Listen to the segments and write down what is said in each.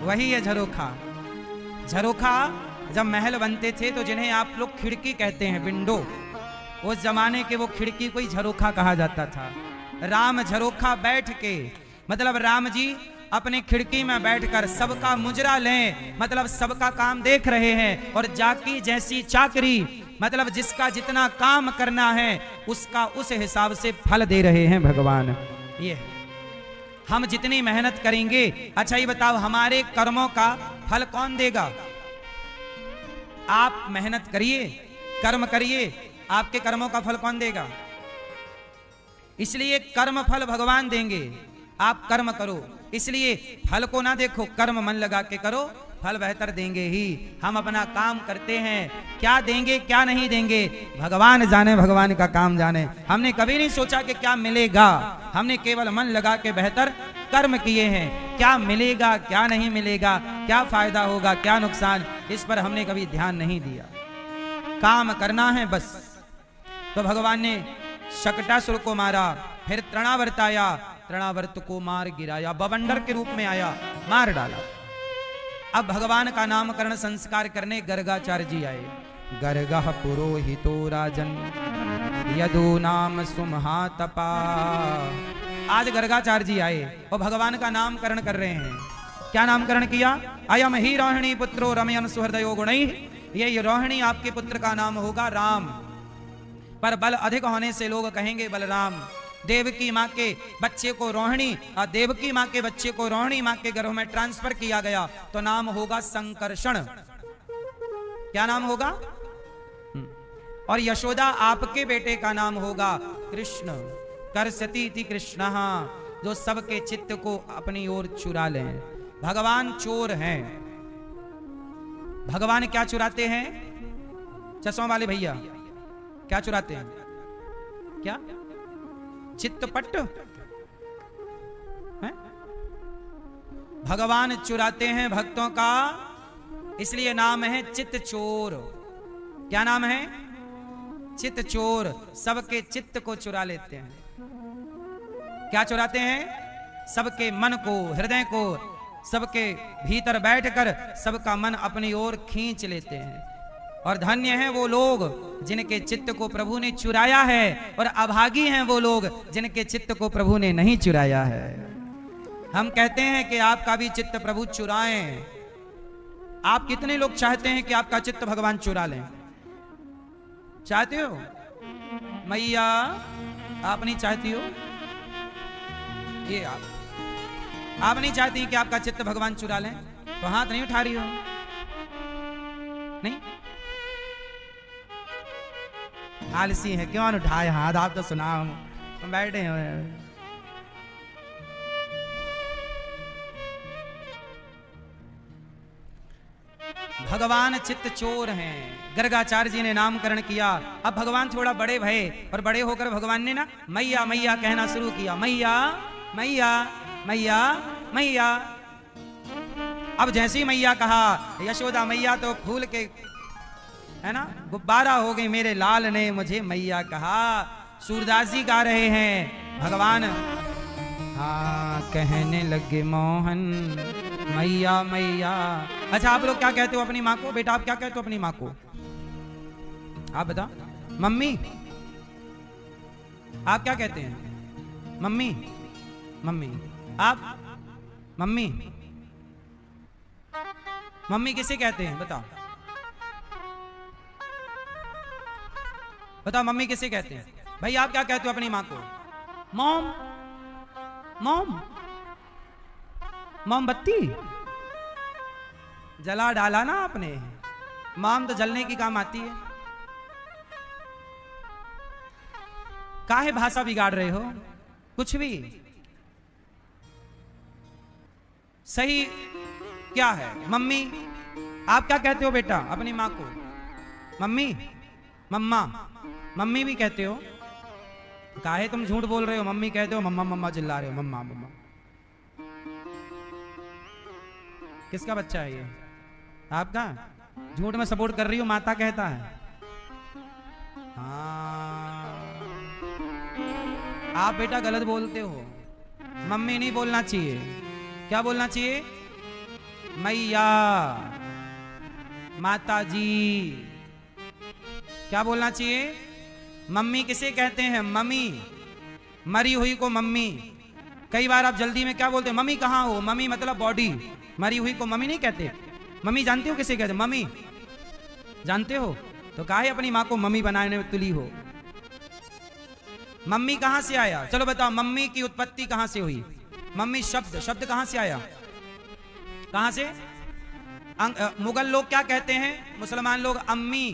वही है झरोखा। झरोखा जब महल बनते थे तो जिन्हें आप लोग खिड़की कहते हैं, विंडो, उस जमाने के वो खिड़की को ही झरोखा कहा जाता था। राम झरोखा बैठ के, मतलब राम जी अपने खिड़की में बैठकर सबका मुजरा लें, मतलब सबका काम देख रहे हैं, और जाकी जैसी चाकरी, मतलब जिसका जितना काम करना है उसका उस हिसाब से फल दे रहे हैं भगवान। ये हम जितनी मेहनत करेंगे, अच्छा ये बताओ हमारे कर्मों का फल कौन देगा? आप मेहनत करिए, कर्म करिए, आपके कर्मों का फल कौन देगा? इसलिए कर्म फल भगवान देंगे। आप कर्म करो, इसलिए फल को ना देखो, कर्म मन लगा के करो, फल बेहतर देंगे ही। हम अपना काम करते हैं, क्या देंगे क्या नहीं देंगे भगवान जाने, भगवान का काम जाने। हमने कभी नहीं सोचा कि क्या मिलेगा, हमने केवल मन लगा के बेहतर कर्म किए हैं। क्या मिलेगा क्या नहीं मिलेगा, क्या फायदा होगा क्या नुकसान, इस पर हमने कभी ध्यान नहीं दिया। काम करना है बस। तो भगवान ने शकटासुर को मारा, फिर तृणावर्त आया, तृणावर्त को मार गिराया, बवंडर के रूप में आया, मार डाला। अब भगवान का नामकरण संस्कार करने गर्गाचार्य जी आए। गर्गः पुरोहितो राजन यदु नाम सुमहातपा। आज गर्गाचार्य जी आए और भगवान का नामकरण कर रहे हैं। क्या नामकरण किया? अयम ही रोहिणी पुत्रो रमयन सुहृदयो गुणैः। ये रोहिणी आपके पुत्र का नाम होगा राम, पर बल अधिक होने से लोग कहेंगे बलराम। देवकी माँ के बच्चे को रोहिणी और देवकी माँ के बच्चे को रोहिणी माँ के गर्भ में ट्रांसफर किया गया तो नाम होगा संकर्षण। क्या नाम होगा? और यशोदा आपके बेटे का नाम होगा कृष्ण। कर्षति इति कृष्णः, जो सबके चित्त को अपनी ओर चुरा लें। भगवान चोर हैं। भगवान क्या चुराते हैं? चश्मा वाले भैया क्या चुराते हैं? क्या? चित्तपट है? भगवान चुराते हैं भक्तों का, इसलिए नाम है चित्त चोर। क्या नाम है? चित्त चोर। सबके चित्त को चुरा लेते हैं। क्या चुराते हैं? सबके मन को, हृदय को, सबके भीतर बैठकर सबका मन अपनी ओर खींच लेते हैं। और धन्य हैं वो लोग जिनके चित्त को प्रभु ने चुराया है, और अभागी हैं वो लोग जिनके चित्त को प्रभु ने नहीं चुराया है। हम कहते हैं कि आपका भी चित्त प्रभु चुराएं। आप कितने लोग चाहते हैं कि आपका चित्त भगवान चुरा लें? चाहते हो? मैया आप नहीं चाहती हो? ये आप नहीं चाहती कि आपका चित्त भगवान चुरा लें? तो हाथ नहीं उठा रही हो? नहीं? आलसी है, क्यों न उठाए हाथ? आप तो सुना, हम बैठे हैं। भगवान चित्त चोर हैं। गर्गाचार्य जी ने नामकरण किया। अब भगवान थोड़ा बड़े भये और बड़े होकर भगवान ने ना मैया मैया कहना शुरू किया। मैया मैया मैया मैया। अब जैसे ही मैया कहा, यशोदा मैया तो फूल के है ना गुब्बारा हो गई, मेरे लाल ने मुझे मैया कहा। सूरदास जी गा रहे हैं, भगवान हाँ कहने लगे मोहन मैया मैया। अच्छा आप लोग क्या कहते हो अपनी माँ को? बेटा आप क्या कहते हो अपनी माँ को? आप बता। मम्मी। आप क्या कहते हैं? Mummy mummy. आप? मम्मी। मम्मी किसे कहते हैं बताओ? बताओ मम्मी किसे कहते हैं? भाई आप क्या कहते हो अपनी माँ को? मॉम। मॉम। मोमबत्ती जला डाला ना आपने, मॉम तो जलने की काम आती है। काहे भाषा बिगाड़ रहे हो? कुछ भी सही क्या है? मम्मी। आप क्या कहते हो बेटा अपनी माँ को? मम्मी। मम्मा। मम्मी भी कहते हो? काहे तुम झूठ बोल रहे हो? मम्मी कहते हो, मम्मा मम्मा चिल्ला रहे हो, मम्मा मम्मा। किसका बच्चा है ये? आपका? झूठ में सपोर्ट कर रही हो, माता कहता है। हाँ आप बेटा गलत बोलते हो। मम्मी नहीं बोलना चाहिए। क्या बोलना चाहिए? मैया, माता जी। क्या बोलना चाहिए? मम्मी किसे कहते हैं? मम्मी, मरी हुई को मम्मी। कई बार आप जल्दी में क्या बोलते हैं? मम्मी कहाँ हो? मम्मी मतलब बॉडी, मरी हुई को मम्मी नहीं कहते। मम्मी जानते हो किसे कहते? मम्मी जानते हो? तो काहे अपनी माँ को मम्मी बनाने में तुली हो? मम्मी कहां से आया? चलो बताओ, मम्मी की उत्पत्ति कहां से हुई? मम्मी शब्द, शब्द कहां से आया? कहां से? मुगल लोग क्या कहते हैं? मुसलमान लोग अम्मी।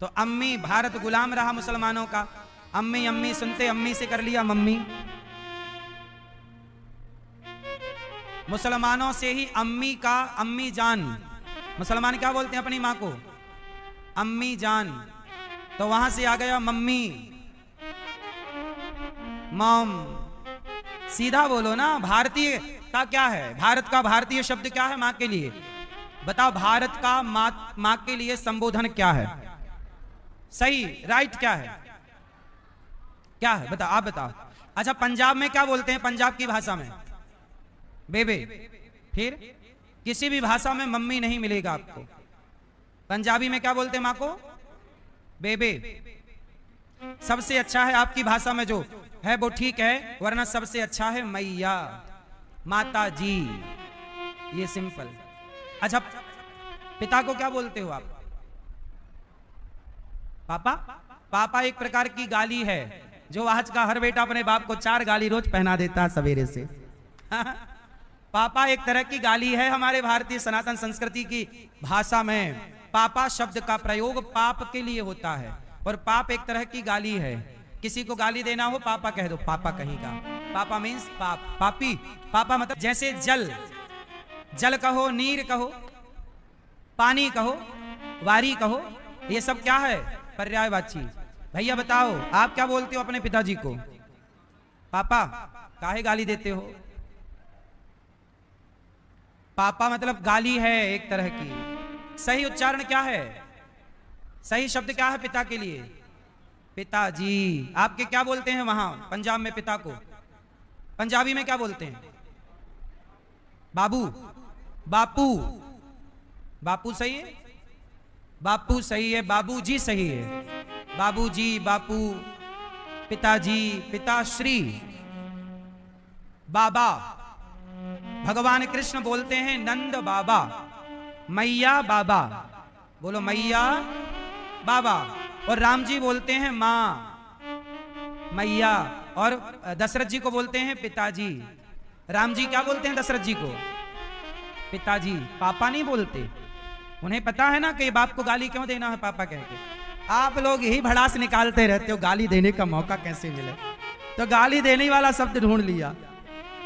तो अम्मी, भारत गुलाम रहा मुसलमानों का। अम्मी अम्मी सुनते अम्मी से कर लिया मम्मी। मुसलमानों से ही अम्मी का अम्मी जान। मुसलमान क्या बोलते हैं अपनी मां को? अम्मी जान। तो वहां से आ गया मम्मी, मॉम। सीधा बोलो ना। भारतीय का क्या है? भारत का भारतीय शब्द क्या है मां के लिए? बताओ, भारत का मां के लिए संबोधन क्या है? सही, राइट क्या है? क्या है? बताओ, आप बताओ। अच्छा, पंजाब में क्या बोलते हैं? पंजाब की भाषा में बेबे। फिर किसी भी भाषा में मम्मी नहीं मिलेगा आपको। पंजाबी में क्या बोलते हैं मां को? बेबे। सबसे अच्छा है आपकी भाषा में जो है वो ठीक है, वरना सबसे अच्छा है मैया, माता जी। ये सिंपल। अच्छा, पिता को क्या बोलते हो आप? पापा। पापा एक प्रकार की गाली है, जो आज का हर बेटा अपने बाप को 4 गाली रोज पहना देता है सवेरे से। पापा एक तरह की गाली है। हमारे भारतीय सनातन संस्कृति की भाषा में पापा शब्द का प्रयोग पाप के लिए होता है, और पाप एक तरह की गाली है। किसी को गाली देना हो, पापा कह दो, पापा कहीं का। पापा मीन्स पाप, पापी। पापा मतलब जैसे जल, जल कहो, नीर कहो, पानी कहो, वारी कहो, ये सब क्या है? पर्यायवाची। भैया बताओ, आप क्या बोलते हो अपने पिताजी को? पापा। काहे गाली देते हो? पापा मतलब गाली है एक तरह की। सही उच्चारण क्या है? सही शब्द क्या है पिता के लिए? पिताजी। आपके क्या बोलते हैं वहां पंजाब में पिता को? पंजाबी में क्या बोलते हैं? बाबू, बापू। बापू सही है? बापू सही है। बाबूजी सही है। बाबूजी, बापू, पिताजी, पिताश्री, बाबा। भगवान कृष्ण बोलते हैं नंद बाबा, मैया बाबा। बोलो मैया बाबा। और राम जी बोलते हैं मां, मैया। और दशरथ जी को बोलते हैं पिताजी। राम जी क्या बोलते हैं दशरथ जी को? पिताजी। पापा नहीं बोलते। उन्हें पता है ना कि बाप को गाली क्यों देना है पापा कह के। आप लोग यही भड़ास निकालते रहते हो, गाली देने का मौका कैसे मिले। तो गाली देने वाला शब्द ढूंढ लिया।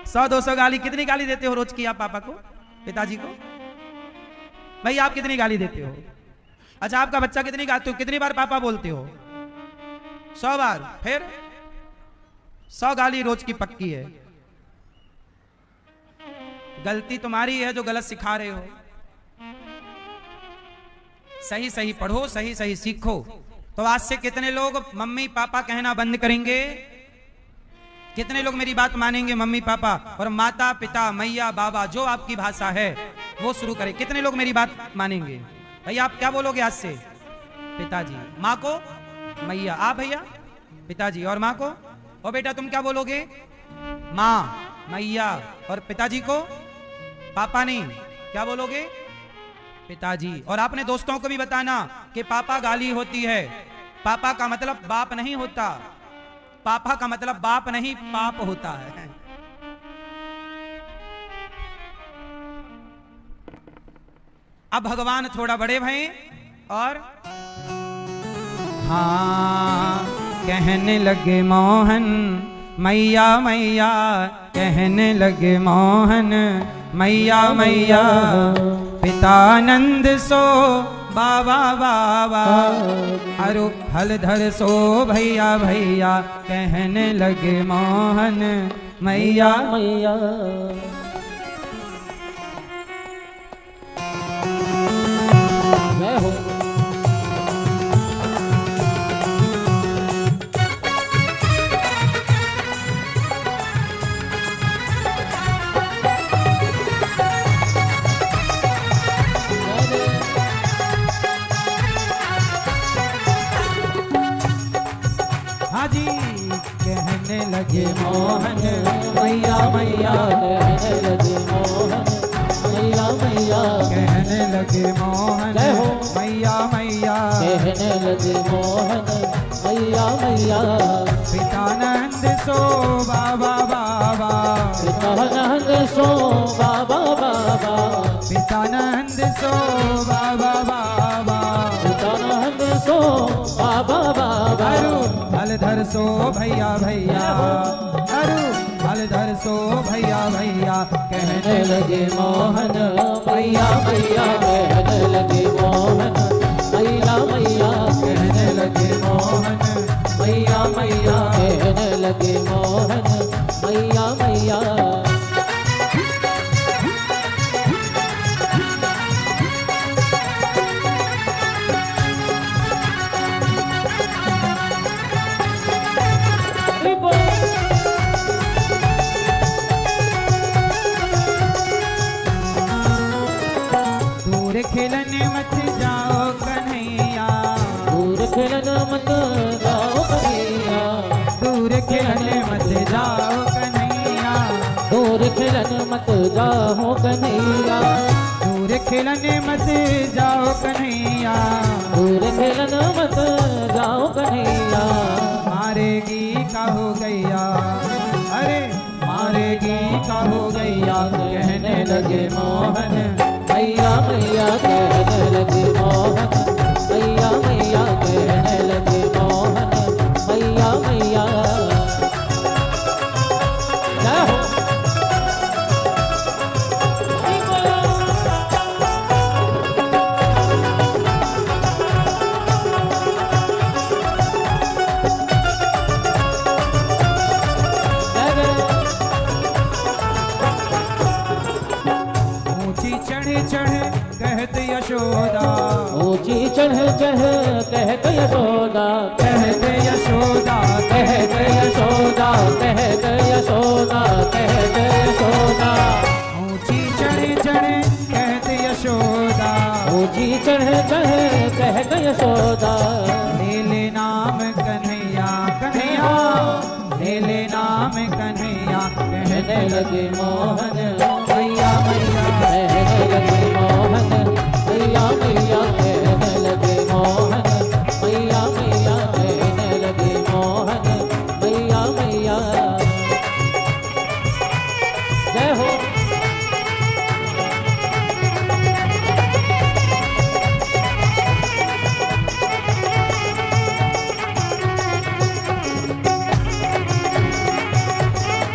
100-200 गाली। कितनी गाली देते हो रोज की आप पापा को, पिताजी को? भाई आप कितनी गाली देते हो? अच्छा, आपका बच्चा कितनी गाते हो? कितनी बार पापा बोलते हो? 100 बार। फिर 100 गाली रोज की पक्की है। गलती तुम्हारी है जो गलत सिखा रहे हो। सही सही पढ़ो, सही सही सीखो। तो आज से कितने लोग मम्मी पापा कहना बंद करेंगे? कितने लोग मेरी बात मानेंगे? मम्मी पापा और माता पिता, मैया बाबा, जो आपकी भाषा है वो शुरू करें। कितने लोग मेरी बात मानेंगे? भैया आप क्या बोलोगे आज से? पिताजी। माँ को मैया। आप भैया? पिताजी। और माँ को? और बेटा तुम क्या बोलोगे? माँ, मैया। और पिताजी को? पापा नहीं, क्या बोलोगे? पिताजी। और आपने दोस्तों को भी बताना कि पापा गाली होती है। पापा का मतलब बाप नहीं होता। पापा का मतलब बाप नहीं, पाप होता है। अब भगवान थोड़ा बड़े भये और हाँ कहने लगे मोहन, मैया मैया कहने लगे मोहन, मैया मैया। पितानंद सो बाबा बाबा, अरु हलधर सो भैया भैया कहने लगे मोहन, मैया मैया। मैं हूँ मोहन मैया मैया कहने लगे मोहन मैया मैया कहने लगे मोहन मैया मैया कहने लगे मोहन मैया मैया पितानंद सो बाबा बाबा पितानंद सो बाबा बाबा पितानंद सो बाबा बाबा पितानंद सो बाबा बाबा अरु हलधर सो भैया भैया अरु हलधर सो भैया भैया कहने लगे मोहन मैया मैया कहने लगे मोहन मैया मैया कहने लगे मोहन मैया मैया कहने लगे मोहन मैया मैया दूर खेलने मत जाओ कन्हैया दूर खेलने मत जाओ कन्हैया दूर खेलने मत जाओ कन्हैया दूर खेलने मत जाओ कन्हैया दूर खेलने मत जाओ कन्हैया दूर खेलने मत जाओ कन्हैया मारेगी का हो गैया अरे मारेगी का हो गैया कहने लगे मोहन मैया मैया कहने लगे मोहन मैया मैया कहने लगे मोहन मैया मैया जय हो ऊंची चढ़े चढ़े कहत यशोदा ऊंची चढ़ चढ़ कहत यशोदा कहत यशोदा कहत यशोदा कहत यशोदा कहत यशोदा ऊंची चढ़े चढ़े कहत यशोदा ऊंची चढ़ चढ़ कहत यशोदा ले ले नाम कन्हैया कन्हैया ले ले नाम कन्हैया कहने लगे मोहन मैया मैया कहने लगे मोहन मैया मैया कहने लगे मोहन मैया मैया कहने लगे मोहन मैया मैया जय हो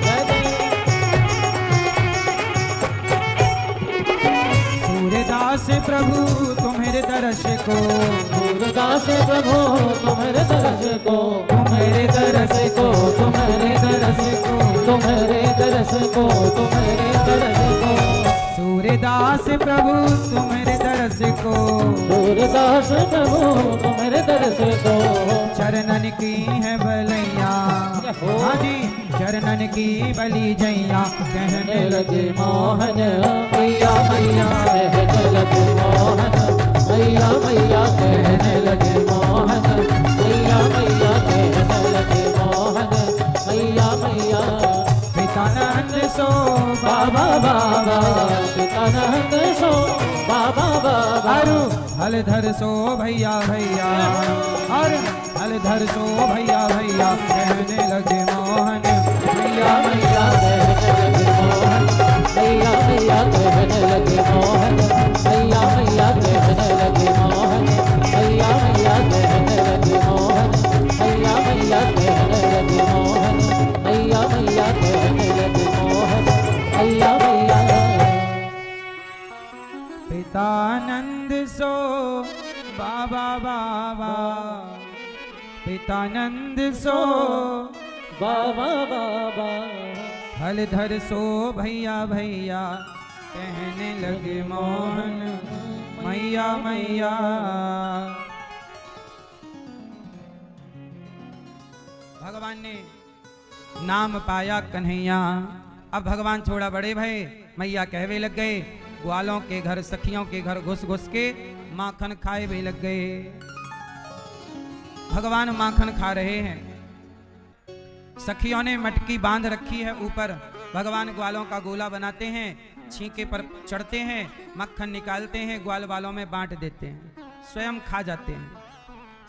जय जय सूर्यदास प्रभु तुम्हारे दर्श को सूरदास प्रभु तुम्हारे दरस को तुम्हारे दर्श को तुम्हारे दरस को तुम्हारे दरस को तुम्हारे दरस को सूर्यदास प्रभु तुम्हारे दर्श को सूरदास प्रभु तुम्हारे दरस को चरणन की है भलैया हाँ जी चरणन की बलि जैया कहने लगे मोहन मैया मैया कहने लगे मोहन मैया मैया कहने लगे मोहन मैया मैया कहने लगे मोहन मैया मैया पितानंद सो बाबा बाबा पितानंद सो बाबा बाबा अरु हलधर सो भैया भैया और हलधर सो भैया भैया कहने लगे मोहन मैया मैया कहने लगे मोहन मैया मैया कहने लगे मोहन मैया मैया कहने लगे मोहन मैया मैया कहने लगे मोहन मैया मैया कहने लगे मोहन मैया मैया कहने लगे मोहन मैया मैया पितानंद सो बाबा बाबा पितानंद सो बाबा बाबा हलधर सो भैया भैया कहने लगे मोहन मैया मैया। भगवान ने नाम पाया कन्हैया। अब भगवान थोड़ा बड़े भय, मैया कहवे लग गए, ग्वालों के घर सखियों के घर घुस घुस के माखन खाए भी लग गए। भगवान माखन खा रहे हैं, सखियों ने मटकी बांध रखी है ऊपर, भगवान ग्वालों का गोला बनाते हैं, छींके पर चढ़ते हैं, मक्खन निकालते हैं, ग्वाल वालों में बांट देते हैं, स्वयं खा जाते हैं।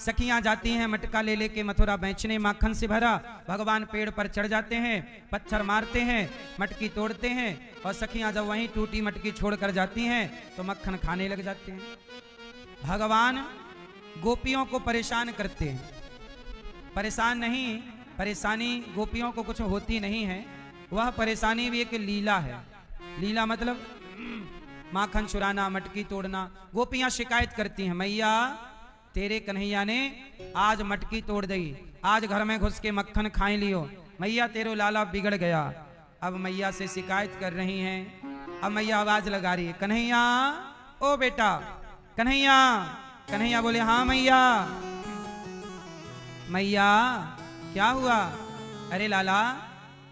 सखियां जाती हैं मटका ले लेके मथुरा बेचने, माखन से भरा। भगवान पेड़ पर चढ़ जाते हैं, पत्थर मारते हैं, मटकी तोड़ते हैं, और सखियां जब वहीं टूटी मटकी छोड़कर जाती हैं तो मक्खन खाने लग जाते हैं। भगवान गोपियों को परेशान करते हैं, परेशान नहीं, परेशानी गोपियों को कुछ होती नहीं है, वह परेशानी भी एक लीला है। लीला मतलब माखन चुराना, मटकी तोड़ना। गोपियां शिकायत करती हैं, मैया तेरे कन्हैया ने आज मटकी तोड़ दी, आज घर में घुस के मक्खन खाए लियो, मैया तेरो लाला बिगड़ गया। अब मैया से शिकायत कर रही हैं। अब मैया आवाज लगा रही है, कन्हैया ओ बेटा, कन्हैया। कन्हैया बोले हाँ मैया। मैया क्या हुआ? अरे लाला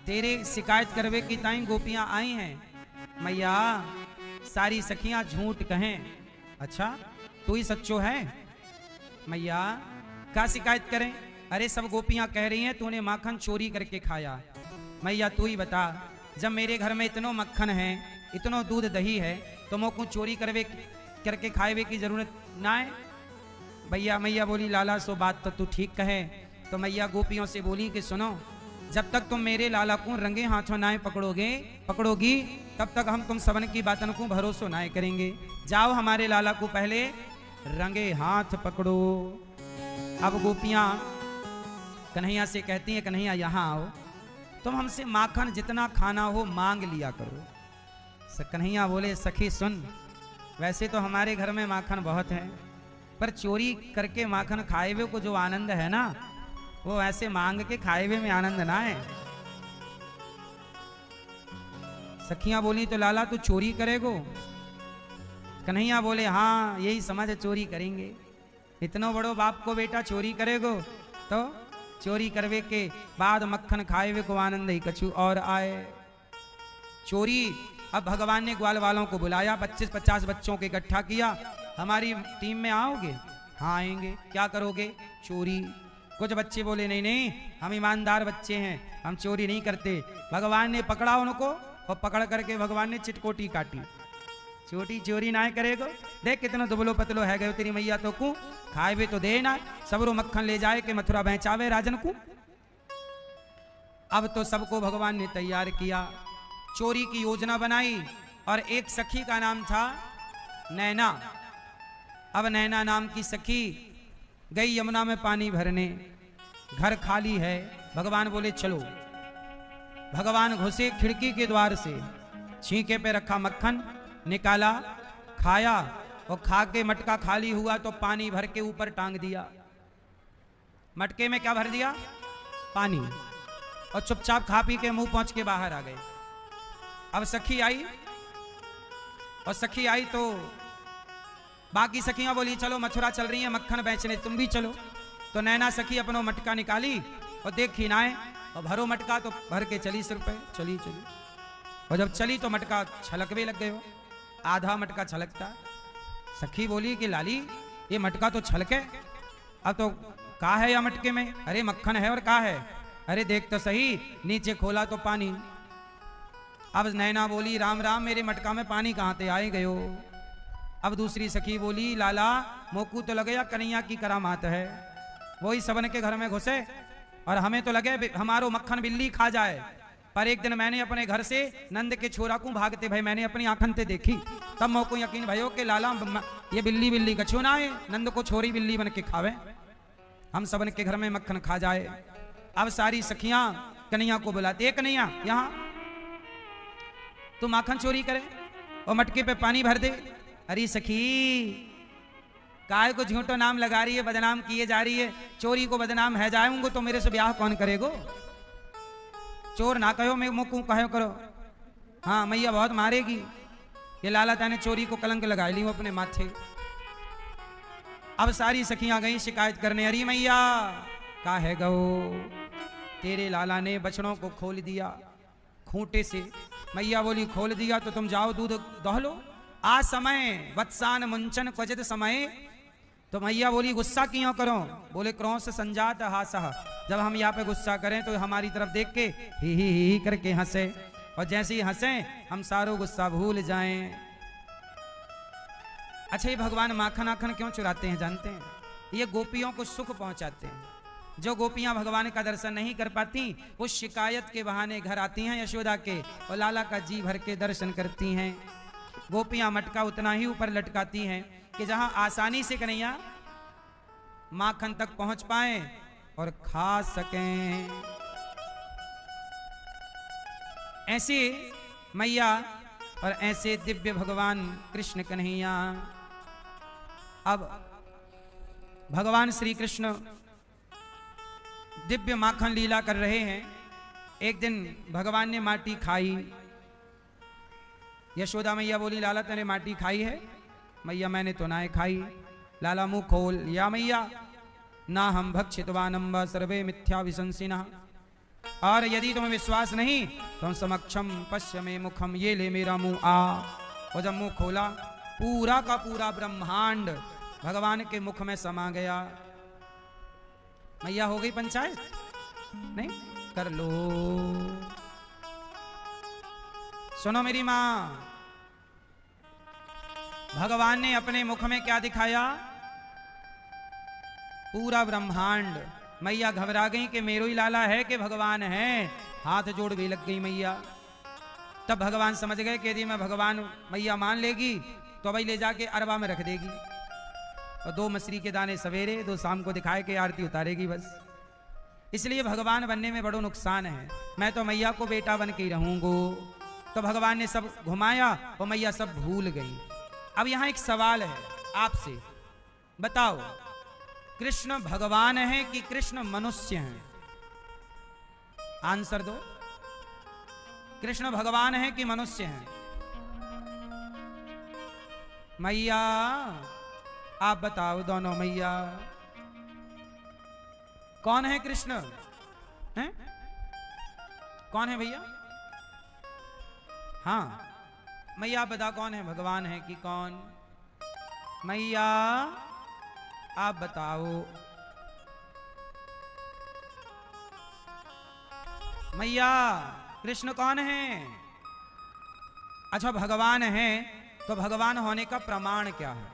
तेरे शिकायत करवे की टाइम गोपियां आई हैं। मैया सारी सखियां झूठ कहें। अच्छा तू ही सच्चो है? मैया क्या शिकायत करें? अरे सब गोपियां कह रही हैं तूने माखन चोरी करके खाया। मैया तू ही बता, जब मेरे घर में इतनो मक्खन है, इतनो दूध दही है, तो मोको चोरी करके खाए की जरूरत ना है। भैया मैया बोली लाला सो बात तो तू ठीक कहे। तो मैया गोपियों से बोली कि सुनो, जब तक तुम मेरे लाला को रंगे हाथों नाए पकड़ोगी, तब तक हम तुम सबन की बातन को भरोसा नाए करेंगे। जाओ हमारे लाला को पहले रंगे हाथ पकड़ो। अब गोपियां कन्हैया से कहती हैं, कन्हैया यहाँ आओ, तुम हमसे माखन जितना खाना हो मांग लिया करो। कन्हैया बोले सखी सुन, वैसे तो हमारे घर में माखन बहुत है, पर चोरी करके माखन खाए हुए को जो आनंद है ना, वो ऐसे मांग के खाए हुए में आनंद ना है। सखियां बोली तो लाला तू चोरी करेगो? कन्हैया बोले हाँ यही समझ चोरी करेंगे। इतनो बड़ो बाप को बेटा चोरी करेगो, तो चोरी करवे के बाद मक्खन खाए हुए को आनंद ही कछु और आए। चोरी। अब भगवान ने ग्वाल वालों को बुलाया, 25-50 बच्चों को इकट्ठा किया, हमारी टीम में आओगे? हाँ आएंगे। क्या करोगे? चोरी। कुछ बच्चे बोले नहीं नहीं हम ईमानदार बच्चे हैं, हम चोरी नहीं करते। भगवान ने पकड़ा उनको, और पकड़ करके भगवान ने चिटकोटी काटी। छोटी चोरी ना करेगो, देख कितना दुबलो पतलो है गयो तेरी मैया तो को खाए भी तो दे ना, सबरो मक्खन ले जाए के मथुरा बेचावे राजन को। अब तो सबको भगवान ने तैयार किया, चोरी की योजना बनाई। और एक सखी का नाम था नैना। अब नैना नाम की सखी गई यमुना में पानी भरने, घर खाली है। भगवान बोले चलो। भगवान घुसे खिड़की के द्वार से, छींके पे रखा मक्खन निकाला, खाया, और खा के मटका खाली हुआ तो पानी भर के ऊपर टांग दिया। मटके में क्या भर दिया? पानी। और चुपचाप खा पी के मुंह पहुंच के बाहर आ गए। अब सखी आई, और सखी आई तो बाकी सखियां बोली चलो मथुरा चल रही है मक्खन बेचने, तुम भी चलो। तो नैना सखी अपनो मटका निकाली और देखी ना है, और भरो मटका तो भर के चली सिर पे, चली। और जब चली तो मटका छलकवे लग गए, आधा मटका छलकता। सखी बोली कि लाली ये मटका तो छलके, अब तो का है या मटके में? अरे मक्खन है और का है? अरे देख तो सही, नीचे खोला तो पानी। अब नैना बोली राम राम मेरे मटका में पानी कहाँ ते आए गयो। अब दूसरी सखी बोली लाला मोकू तो लगे या कन्हैया की करामात है, वही सबन के घर में घुसे और हमें तो लगे हमारो मक्खन बिल्ली खा जाए। पर एक दिन मैंने अपने घर से नंद के छोरा को भागते भाई मैंने अपनी आंखन से देखी, तब मोको यकीन भयो कि लाला ये बिल्ली कछू ना है, नंद को छोरी बिल्ली बन के खावे, हम सबन के घर में मक्खन खा जाए। अब सारी सखियां कन्हैया को बुलाते, कन्हैया यहाँ तू माखन चोरी करे और मटके पे पानी भर दे। अरे सखी काय को झूठो नाम लगा रही है, बदनाम किए जा रही है, चोरी को बदनाम है जाऊंगो तो मेरे से ब्याह कौन करेगो? चोर ना कहो, मैं मुँह कहो करो। हाँ मैया बहुत मारेगी, ये लाला ताने चोरी को कलंक लगा ली अपने माथे। अब सारी सखियां गई शिकायत करने, अरे मैया का है गो तेरे लाला ने बछड़ों को खोल दिया खूंटे से। मैया बोली खोल दिया तो तुम जाओ दूध दोह लो। आ समय वत्सान मुंचन क्वचित समय, तो मैया बोली गुस्सा क्यों करो? बोले क्रोध संजात हासह, जब हम यहाँ पे गुस्सा करें तो हमारी तरफ देख के ही करके हंसे, और जैसे ही हंसे हम सारो गुस्सा भूल जाएं। अच्छा, ये भगवान माखन आखन क्यों चुराते हैं जानते हैं? ये गोपियों को सुख पहुंचाते हैं। जो गोपियां भगवान का दर्शन नहीं कर पाती वो शिकायत के बहाने घर आती हैं यशोदा के, और लाला का जी भर के दर्शन करती हैं। गोपियां मटका उतना ही ऊपर लटकाती हैं कि जहां आसानी से कन्हैया माखन तक पहुंच पाए और खा सकें। ऐसे मैया और ऐसे दिव्य भगवान कृष्ण कन्हैया। अब भगवान श्री कृष्ण दिव्य माखन लीला कर रहे हैं। एक दिन भगवान ने माटी खाई। यशोदा मैया बोली लाला तूने माटी खाई है? मैया मैंने तो ना खाई। लाला मुंह खोल। या मैया ना हम भक्षितवानम्ब सर्वे मिथ्या विशंसिनः, और यदि तुम्हें विश्वास नहीं तो समक्षम पश्य में मुखम, ये ले मेरा मुंह आ। और जब मुंह खोला पूरा का पूरा ब्रह्मांड भगवान के मुख में समा गया। मैया हो गई पंचायत? नहीं, कर लो। सुनो मेरी मां, भगवान ने अपने मुख में क्या दिखाया? पूरा ब्रह्मांड। मैया घबरा गई कि मेरो ही लाला है कि भगवान है। हाथ जोड़ भी लग गई मैया। तब भगवान समझ गए कि यदि मैं भगवान मैया मान लेगी तो भाई ले जाके अरबा में रख देगी, और 2 मछली के दाने सवेरे 2 शाम को दिखाए के आरती उतारेगी बस। इसलिए भगवान बनने में बड़ो नुकसान है। मैं तो मैया को बेटा बन के ही रहूंगो। तो भगवान ने सब घुमाया और मैया सब भूल गई। अब यहां एक सवाल है आपसे, बताओ कृष्ण भगवान है कि कृष्ण मनुष्य हैं? आंसर दो। कृष्ण भगवान है कि मनुष्य हैं? मैया आप बताओ दोनों। मैया कौन है? कृष्ण हैं? कौन है भैया? हाँ मैया आप बताओ कौन है? भगवान है कि कौन? मैया आप बताओ। मैया कृष्ण कौन है? अच्छा भगवान है, तो भगवान होने का प्रमाण क्या है?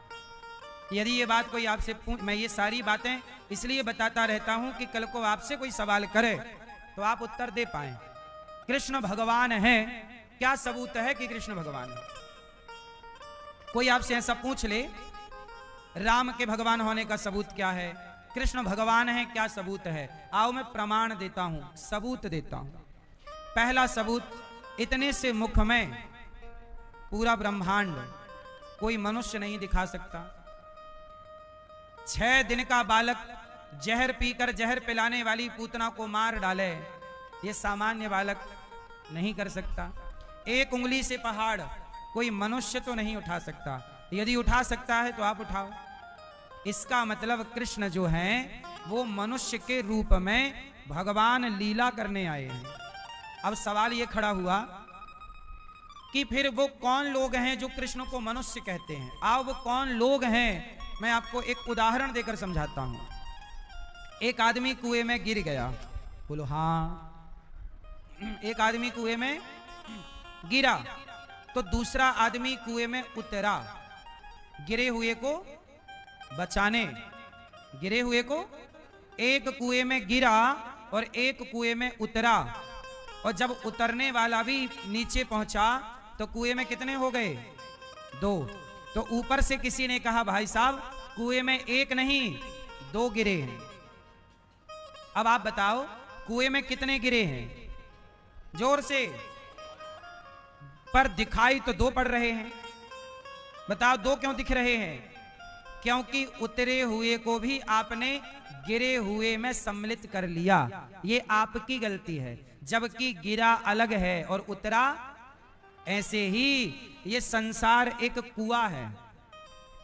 यदि ये बात कोई आपसे मैं ये सारी बातें इसलिए बताता रहता हूं कि कल को आपसे कोई सवाल करे तो आप उत्तर दे पाए। कृष्ण भगवान है, क्या सबूत है कि कृष्ण भगवान है? कोई आपसे ऐसा पूछ ले राम के भगवान होने का सबूत क्या है? कृष्ण भगवान है, क्या सबूत है? आओ मैं प्रमाण देता हूं, सबूत देता हूं। पहला सबूत, इतने से मुख में पूरा ब्रह्मांड कोई मनुष्य नहीं दिखा सकता। 6 दिन का बालक जहर पीकर जहर पिलाने वाली पूतना को मार डाले, ये सामान्य बालक नहीं कर सकता। 1 उंगली से पहाड़ कोई मनुष्य तो नहीं उठा सकता। यदि उठा सकता है तो आप उठाओ। इसका मतलब कृष्ण जो हैं वो मनुष्य के रूप में भगवान लीला करने आए हैं। अब सवाल ये खड़ा हुआ कि फिर वो कौन लोग हैं जो कृष्ण को मनुष्य कहते हैं? आओ वो कौन लोग हैं मैं आपको एक उदाहरण देकर समझाता हूं। एक आदमी कुएं में गिर गया। बोलो हाँ। एक आदमी कुएं में गिरा तो दूसरा आदमी कुएं में उतरा गिरे हुए को बचाने। गिरे हुए को, एक कुएं में गिरा और एक कुएं में उतरा, और जब उतरने वाला भी नीचे पहुंचा तो कुएं में कितने हो गए? 2। तो ऊपर से किसी ने कहा भाई साहब कुएं में 1 नहीं 2 गिरे हैं। अब आप बताओ कुएं में कितने गिरे हैं? जोर से। पर दिखाई तो 2 पड़ रहे हैं। बताओ 2 क्यों दिख रहे हैं? क्योंकि उतरे हुए को भी आपने गिरे हुए में सम्मिलित कर लिया। ये आपकी गलती है। जबकि गिरा अलग है और उतरा। ऐसे ही ये संसार एक कुआं है।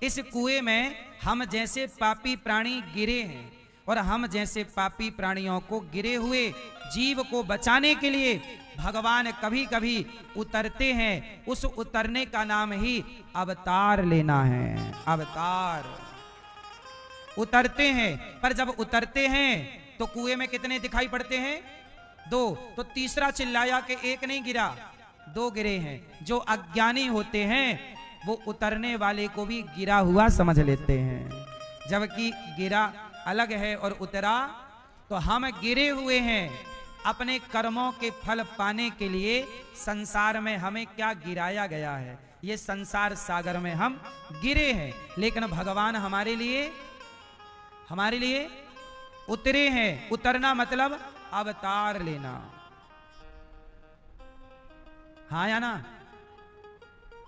इस कुएं में हम जैसे पापी प्राणी गिरे हैं, और हम जैसे पापी प्राणियों को, गिरे हुए जीव को बचाने के लिए भगवान कभी कभी उतरते हैं। उस उतरने का नाम ही अवतार लेना है। अवतार। उतरते हैं, पर जब उतरते हैं तो कुएं में कितने दिखाई पड़ते हैं? 2। तो तीसरा चिल्लाया कि एक नहीं गिरा, 2 गिरे हैं। जो अज्ञानी होते हैं वो उतरने वाले को भी गिरा हुआ समझ लेते हैं, जबकि गिरा अलग है और उतरा। तो हम गिरे हुए हैं अपने कर्मों के फल पाने के लिए। संसार में हमें क्या गिराया गया है? ये संसार सागर में हम गिरे हैं, लेकिन भगवान हमारे लिए उतरे हैं। उतरना मतलब अवतार लेना, हाँ या ना?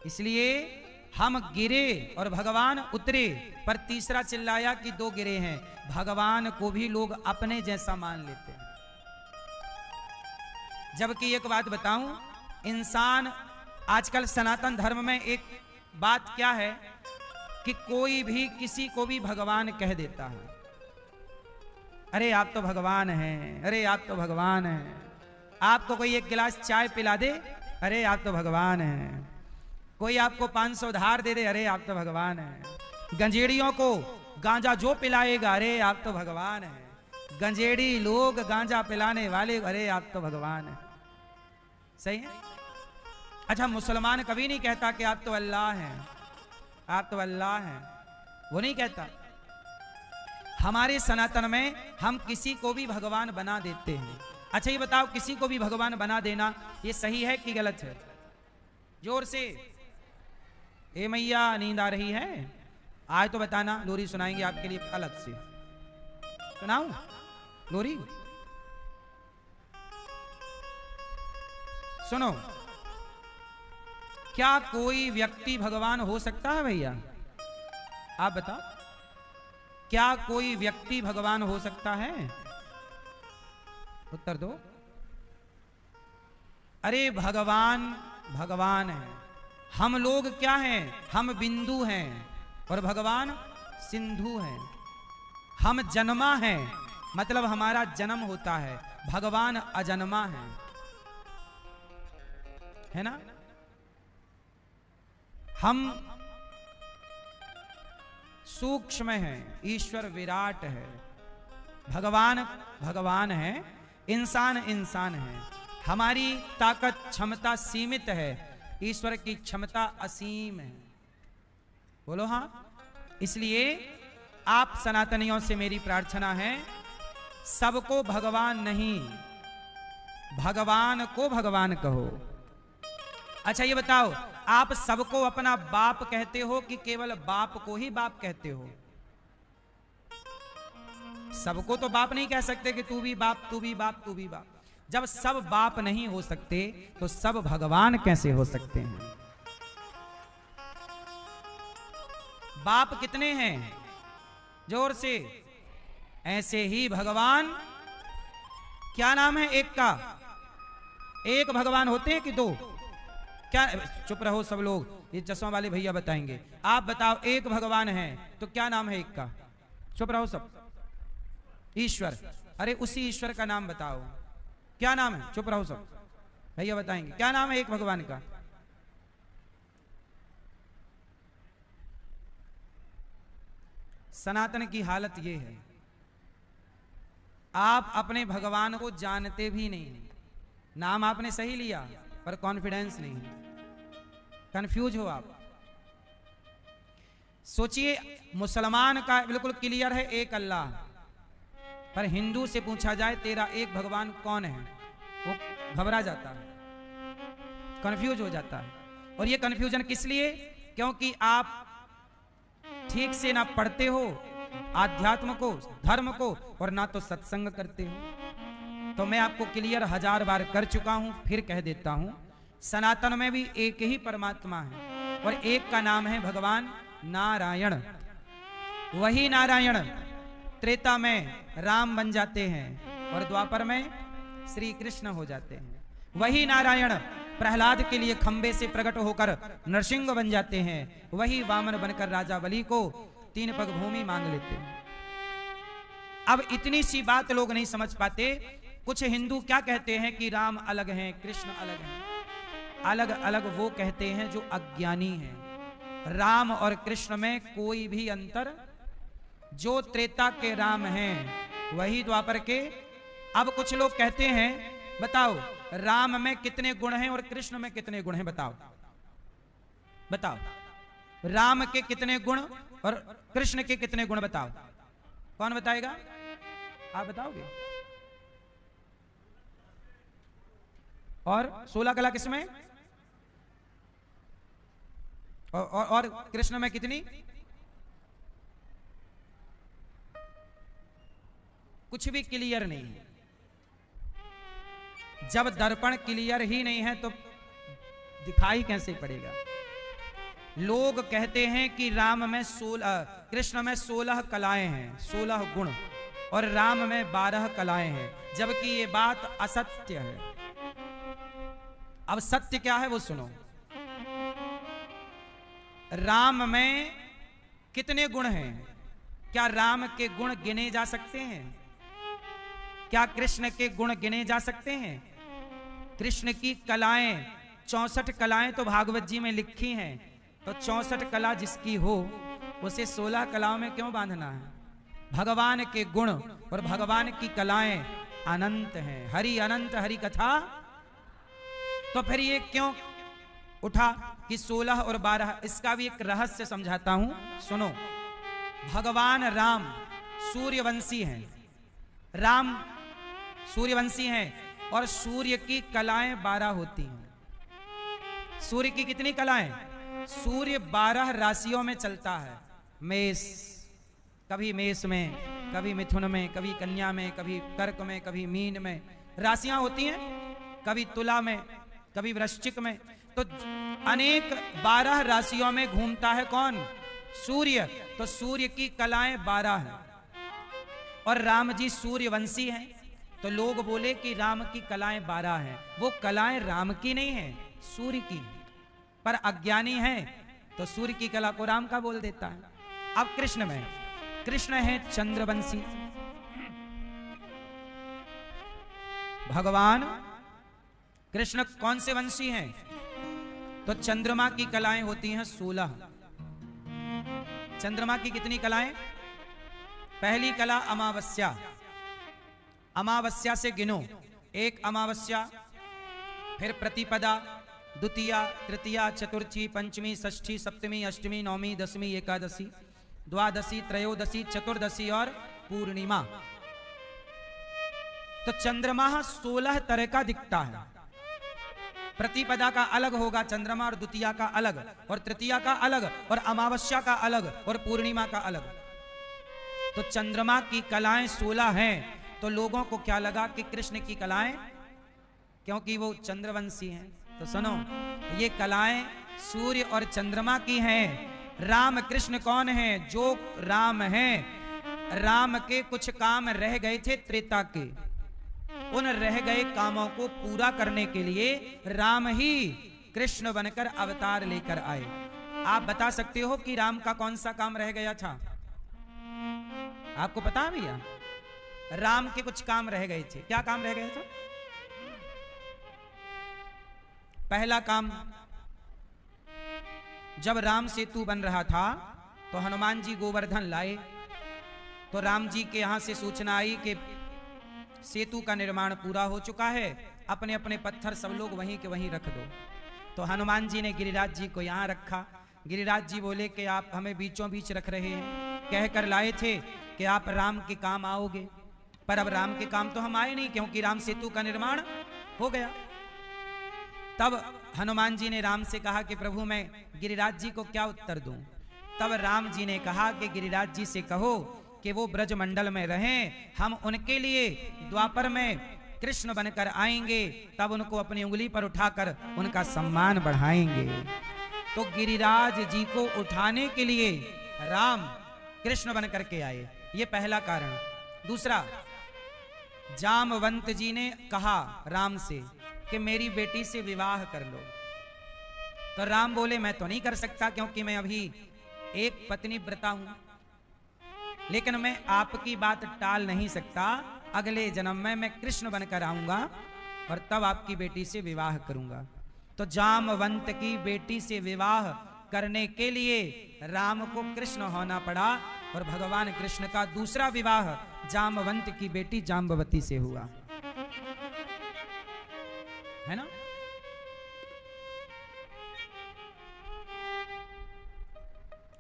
इसलिए हम गिरे और भगवान उतरे। पर तीसरा चिल्लाया कि 2 गिरे हैं। भगवान को भी लोग अपने जैसा मान लेते हैं। जबकि एक बात बताऊं, इंसान आजकल सनातन धर्म में एक बात क्या है कि कोई भी किसी को भी भगवान कह देता है। अरे आप तो भगवान हैं, अरे आप तो भगवान हैं। आपको कोई एक गिलास चाय पिला दे, अरे आप तो भगवान हैं। कोई आपको 500 धार दे दे, अरे आप तो भगवान हैं। गंजेड़ियों को गांजा जो पिलाएगा, अरे आप तो भगवान हैं। गंजेड़ी लोग गांजा पिलाने वाले, अरे आप तो भगवान हैं। सही है? अच्छा, मुसलमान कभी नहीं कहता कि आप तो अल्लाह हैं, आप तो अल्लाह हैं, वो नहीं कहता। हमारे सनातन में हम किसी को भी भगवान बना देते हैं। अच्छा ये बताओ, किसी को भी भगवान बना देना ये सही है कि गलत है? जोर से, ए मैया नींद आ रही है? आज तो बताना, लोरी सुनाएंगे आपके लिए अलग से। सुनाऊं लोरी? सुनो, क्या कोई व्यक्ति भगवान हो सकता है भैया? आप बताओ, क्या कोई व्यक्ति भगवान हो सकता है? उत्तर दो। अरे भगवान भगवान है, हम लोग क्या हैं? हम बिंदु हैं और भगवान सिंधु हैं। हम जन्मा हैं, मतलब हमारा जन्म होता है। भगवान अजन्मा है ना? हम सूक्ष्म हैं, ईश्वर विराट है। भगवान भगवान है, इंसान इंसान है। हमारी ताकत क्षमता सीमित है, ईश्वर की क्षमता असीम है। बोलो हाँ। इसलिए आप सनातनियों से मेरी प्रार्थना है, सबको भगवान नहीं, भगवान को भगवान कहो। अच्छा ये बताओ, आप सबको अपना बाप कहते हो कि केवल बाप को ही बाप कहते हो? सबको तो बाप नहीं कह सकते कि तू भी बाप, तू भी बाप, तू भी बाप। जब सब बाप नहीं हो सकते तो सब भगवान कैसे हो सकते हैं? बाप कितने हैं? जोर से। ऐसे ही भगवान, क्या नाम है एक का? एक भगवान होते हैं कि 2? क्या? चुप रहो सब लोग, ये चश्मा वाले भैया बताएंगे। आप बताओ, एक भगवान है तो क्या नाम है एक का? चुप रहो सब। ईश्वर। अरे उसी ईश्वर का नाम बताओ, क्या नाम है? चुप रहो सब, भैया बताएंगे क्या नाम है एक भगवान का। सनातन की हालत ये है, आप अपने भगवान को जानते भी नहीं। नाम आपने सही लिया पर कॉन्फिडेंस नहीं, कंफ्यूज हो आप। सोचिए, मुसलमान का बिल्कुल क्लियर है एक अल्लाह, पर हिंदू से पूछा जाए तेरा एक भगवान कौन है, वो घबरा जाता है, कंफ्यूज हो जाता है। और ये कंफ्यूजन किस लिए? क्योंकि आप ठीक से ना पढ़ते हो आध्यात्म को, धर्म को, और ना तो सत्संग करते हो। तो मैं आपको क्लियर 1000 बार कर चुका हूं, फिर कह देता हूं, सनातन में भी एक ही परमात्मा है और एक का नाम है भगवान नारायण। वही नारायण त्रेता में राम बन जाते हैं और द्वापर में श्री कृष्ण हो जाते हैं। वही नारायण प्रहलाद के लिए खंबे से प्रकट होकर नरसिंह बन जाते हैं। वही वामन बनकर राजा बलि को 3 पग भूमि मांग लेते हैं। अब इतनी सी बात लोग नहीं समझ पाते। कुछ हिंदू क्या कहते हैं कि राम अलग हैं, कृष्ण अलग हैं। अलग अलग वो कहते हैं जो अज्ञानी हैं। राम और कृष्ण में कोई भी अंतर जो त्रेता के राम हैं वही द्वापर के। अब कुछ लोग कहते हैं बताओ राम में कितने गुण हैं और कृष्ण में कितने गुण हैं, बताओ बताओ, राम के कितने गुण और कृष्ण के कितने गुण बताओ, कौन बताएगा? आप बताओगे। और 16 कला किसमें और कृष्ण में कितनी? कुछ भी क्लियर नहीं है। जब दर्पण क्लियर ही नहीं है तो दिखाई कैसे पड़ेगा? लोग कहते हैं कि राम में 16, कृष्ण में 16 कलाएं हैं, 16 गुण, और राम में 12 कलाएं हैं, जबकि ये बात असत्य है। अब सत्य क्या है वो सुनो। राम में कितने गुण हैं? क्या राम के गुण गिने जा सकते हैं? क्या कृष्ण के गुण गिने जा सकते हैं? कृष्ण की कलाएं 64 कलाएं तो भागवत जी में लिखी हैं, तो 64 कला जिसकी हो उसे 16 कलाओं में क्यों बांधना है? भगवान के गुण और भगवान की कलाएं अनंत हैं। हरि अनंत हरि कथा, तो फिर ये क्यों उठा कि 16 और 12? इसका भी एक रहस्य समझाता हूं, सुनो। भगवान राम सूर्यवंशी हैं, राम सूर्यवंशी हैं, और सूर्य की कलाएं 12 होती हैं। सूर्य की कितनी कलाएं? सूर्य 12 राशियों में चलता है। मेष, कभी मेष में, कभी मिथुन में, कभी कन्या में, कभी कर्क में, कभी मीन में राशियां होती हैं, कभी तुला में, कभी वृश्चिक में। तो अनेक 12 राशियों में घूमता है कौन? सूर्य। तो सूर्य की कलाएं 12 हैं और राम जी सूर्यवंशी हैं। तो लोग बोले कि राम की कलाएं 12 हैं, वो कलाएं राम की नहीं है, सूर्य की। पर अज्ञानी है तो सूर्य की कला को राम का बोल देता है। अब कृष्ण में, कृष्ण है चंद्रवंशी। भगवान कृष्ण कौन से वंशी हैं? तो चंद्रमा की कलाएं होती हैं 16। चंद्रमा की कितनी कलाएं? पहली कला अमावस्या, अमावस्या से गिनो। एक अमावस्या, फिर प्रतिपदा, द्वितीया, तृतीया, चतुर्थी, पंचमी, षष्ठी, सप्तमी, अष्टमी, नवमी, दसवीं, एकादशी, द्वादशी, त्रयोदशी, चतुर्दशी और पूर्णिमा। तो चंद्रमा 16 तरह का दिखता है। प्रतिपदा का अलग होगा चंद्रमा, और द्वितीया का अलग, और तृतीया का अलग, और अमावस्या का अलग, और पूर्णिमा का अलग। तो चंद्रमा की कलाएं 16 हैं। तो लोगों को क्या लगा कि कृष्ण की कलाएं, क्योंकि वो चंद्रवंशी हैं। तो सुनो, ये कलाएं सूर्य और चंद्रमा की हैं। राम कृष्ण कौन है? जो राम हैं, राम के कुछ काम रह गए थे त्रेता के, उन रह गए कामों को पूरा करने के लिए राम ही कृष्ण बनकर अवतार लेकर आए। आप बता सकते हो कि राम का कौन सा काम रह गया था? आपको पता है भैया? राम के कुछ काम रह गए थे। क्या काम रह गया था? पहला काम, जब राम सेतु बन रहा था तो हनुमान जी गोवर्धन लाए, तो राम जी के यहां से सूचना आई कि सेतु का निर्माण पूरा हो चुका है, अपने अपने पत्थर सब लोग वहीं के वहीं रख दो। तो हनुमान जी ने गिरिराज जी को यहां रखा। गिरिराज जी बोले कि आप हमें बीचों बीच रख रहे हैं, कहकर लाए थे कि आप राम के काम आओगे, पर अब राम के काम तो हम आए नहीं, क्योंकि राम सेतु का निर्माण हो गया। तब हनुमान जी ने राम से कहा कि प्रभु मैं गिरिराज जी को क्या उत्तर दूं? तब राम जी ने कहा कि गिरिराज जी से कहो कि वो ब्रजमंडल में रहें, हम उनके लिए द्वापर में कृष्ण बनकर आएंगे, तब उनको अपनी उंगली पर उठाकर उनका सम्मान बढ़ाएंगे। तो गिरिराज जी को उठाने के लिए राम कृष्ण बनकर के आए, ये पहला कारण। दूसरा, जामवंत जी ने कहा राम से कि मेरी बेटी से विवाह कर लो। तो राम बोले मैं तो नहीं कर सकता, क्योंकि मैं अभी एक पत्नी व्रता हूं, लेकिन मैं आपकी बात टाल नहीं सकता। अगले जन्म में मैं कृष्ण बनकर आऊंगा और तब आपकी बेटी से विवाह करूंगा। तो जामवंत की बेटी से विवाह करने के लिए राम को कृष्ण होना पड़ा। और भगवान कृष्ण का दूसरा विवाह जामवंत की बेटी जाम्बवती से हुआ, है ना।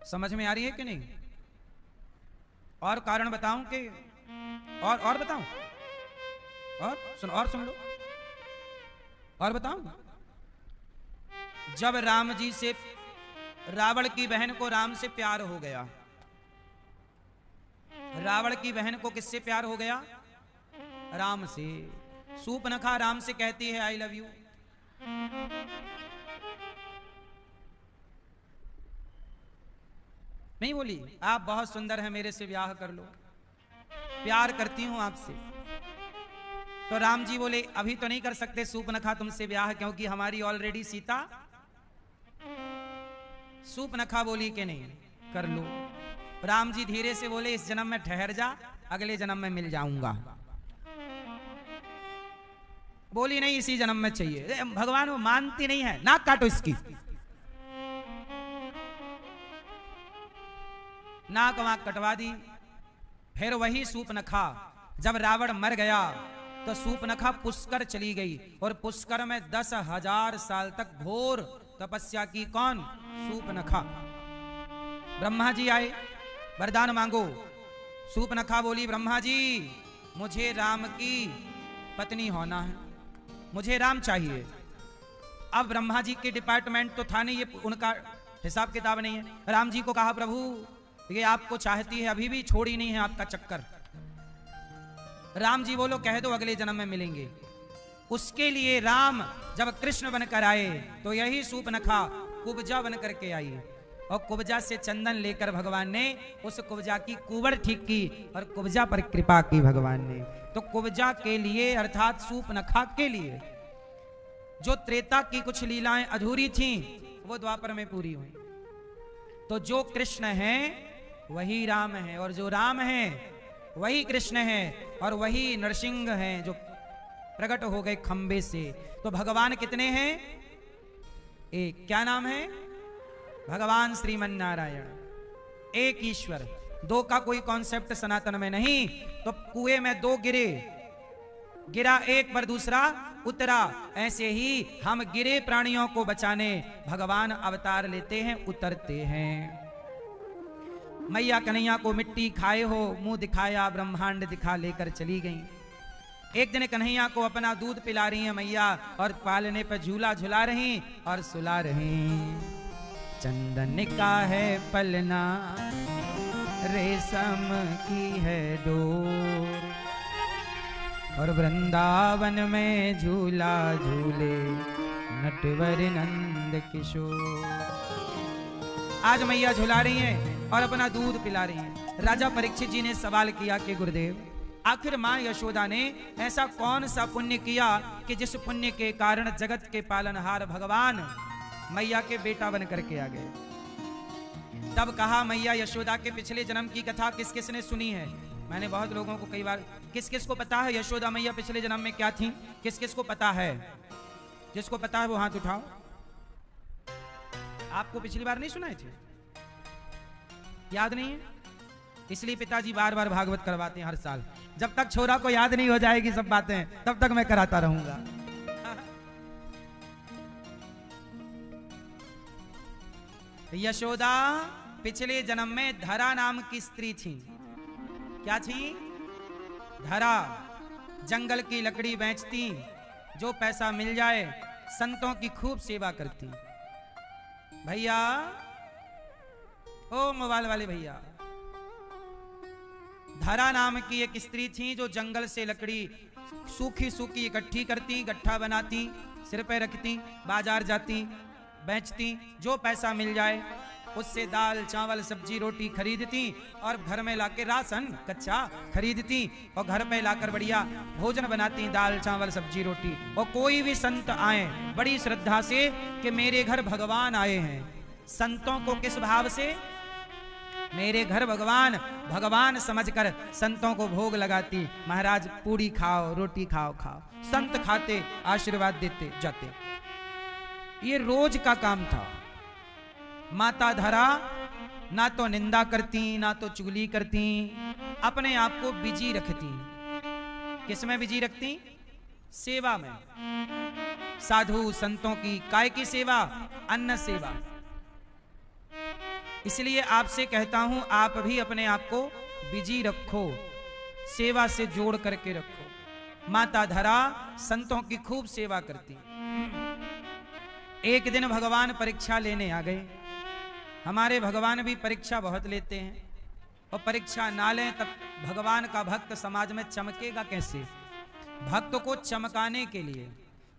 समझ में आ रही है कि नहीं? और कारण बताऊं कि और बताऊं? और सुन लो, और बताऊं। जब राम जी से रावण की बहन को राम से प्यार हो गया, रावण की बहन को किससे प्यार हो गया? राम से। सूपनखा राम से कहती है आई लव यू। नहीं बोली आप बहुत सुंदर हैं, मेरे से ब्याह कर लो, प्यार करती हूं आपसे। तो राम जी बोले अभी तो नहीं कर सकते सूपनखा तुमसे ब्याह, क्योंकि हमारी ऑलरेडी सीता। सूपनखा बोली कि नहीं कर लो। राम जी धीरे से बोले इस जन्म में ठहर जा, अगले जन्म में मिल जाऊंगा। बोली नहीं इसी जन्म में चाहिए। भगवान वो मानती नहीं है, नाक काटो इसकी। नाक वाक कटवा दी। फिर वही सूपनखा जब रावण मर गया तो सूपनखा पुष्कर चली गई, और पुष्कर में 10,000 साल तक घोर तपस्या की। कौन? सूपनखा। ब्रह्मा जी आए, वरदान मांगो। सूपनखा बोली ब्रह्मा जी मुझे राम की पत्नी होना है, मुझे राम चाहिए। अब ब्रह्मा जी के डिपार्टमेंट तो था नहीं, ये उनका हिसाब किताब नहीं है। राम जी को कहा प्रभु ये आपको चाहती है, अभी भी छोड़ी नहीं है आपका चक्कर। राम जी बोलो कह दो अगले जन्म में मिलेंगे। उसके लिए राम जब कृष्ण बनकर आए तो यही सूपनखा कुब्जा बन करके आई, और कुब्जा से चंदन लेकर भगवान ने उस कुब्जा की कुंवर ठीक की, और कुब्जा पर कृपा की भगवान ने। तो कुब्जा के लिए अर्थात सूपनखा के लिए जो त्रेता की कुछ लीलाएं अधूरी थीं वो द्वापर में पूरी हुई। तो जो कृष्ण है वही राम है, और जो राम है वही कृष्ण है, और वही नरसिंह हैं जो प्रकट हो गए खंबे से। तो भगवान कितने हैं? एक। क्या नाम है? भगवान श्रीमन नारायण, एक ईश्वर। दो का कोई कॉन्सेप्ट सनातन में नहीं। तो कुएं में दो गिरे, गिरा एक पर दूसरा उतरा, ऐसे ही हम गिरे प्राणियों को बचाने भगवान अवतार लेते हैं, उतरते हैं। मैया कन्हैया को मिट्टी खाए हो, मुंह दिखाया ब्रह्मांड दिखा लेकर चली गई। एक दिन कन्हैया को अपना दूध पिला रही है मैया, और पालने पर झूला झुला रही और सुला रही। चंदन का है पलना, रेशम की है डोर, और वृंदावन में झूला झूले नटवर नंद किशोर। आज मैया झुला रही हैं और अपना दूध पिला रही हैं। राजा परीक्षित जी ने सवाल किया कि गुरुदेव आखिर मां यशोदा ने ऐसा कौन सा पुण्य किया कि जिस पुण्य के कारण जगत के पालनहार भगवान मैया के बेटा बन करके आ गए। तब कहा मैया यशोदा के पिछले जन्म की कथा किस किस ने सुनी है? मैंने बहुत लोगों को कई बार, किस किस को पता है यशोदा मैया पिछले जन्म में क्या थी? किस किस को पता है? जिसको पता है वो हाथ उठाओ। आपको पिछली बार नहीं सुनाए थे? याद नहीं है? इसलिए पिताजी बार बार भागवत करवाते हैं हर साल। जब तक छोरा को याद नहीं हो जाएगी सब बातें तब तक मैं कराता रहूंगा। यशोदा पिछले जन्म में धरा नाम की स्त्री थी। क्या थी? धरा। जंगल की लकड़ी बेचती, जो पैसा मिल जाए संतों की खूब सेवा करती। भैया, ओ मोबाइल वाले भैया, धरा नाम की एक स्त्री थी जो जंगल से लकड़ी सूखी सूखी इकट्ठी करती, गट्ठा बनाती, सिर पे रखती, बाजार जाती, बेचती, जो पैसा मिल जाए उससे दाल चावल सब्जी रोटी खरीदती, और घर में लाके राशन कच्चा खरीदती, और घर पे लाकर बढ़िया भोजन बनाती, दाल चावल सब्जी रोटी। और कोई भी संत आए बड़ी श्रद्धा से कि मेरे घर भगवान आए हैं। संतों को किस भाव से? मेरे घर भगवान, भगवान समझकर संतों को भोग लगाती। महाराज पूड़ी खाओ, रोटी खाओ। संत खाते, आशीर्वाद देते जाते। ये रोज का काम था। माता धरा ना तो निंदा करती, ना तो चुगली करती, अपने आप को बिजी रखती। किसमें बिजी रखती? सेवा में। साधु संतों की काय की सेवा? अन्न सेवा। इसलिए आपसे कहता हूं, आप भी अपने आप को बिजी रखो, सेवा से जोड़ करके रखो। माता धरा संतों की खूब सेवा करती। एक दिन भगवान परीक्षा लेने आ गए। हमारे भगवान भी परीक्षा बहुत लेते हैं, और परीक्षा ना लें तब भगवान का भक्त समाज में चमकेगा कैसे? भक्त को चमकाने के लिए,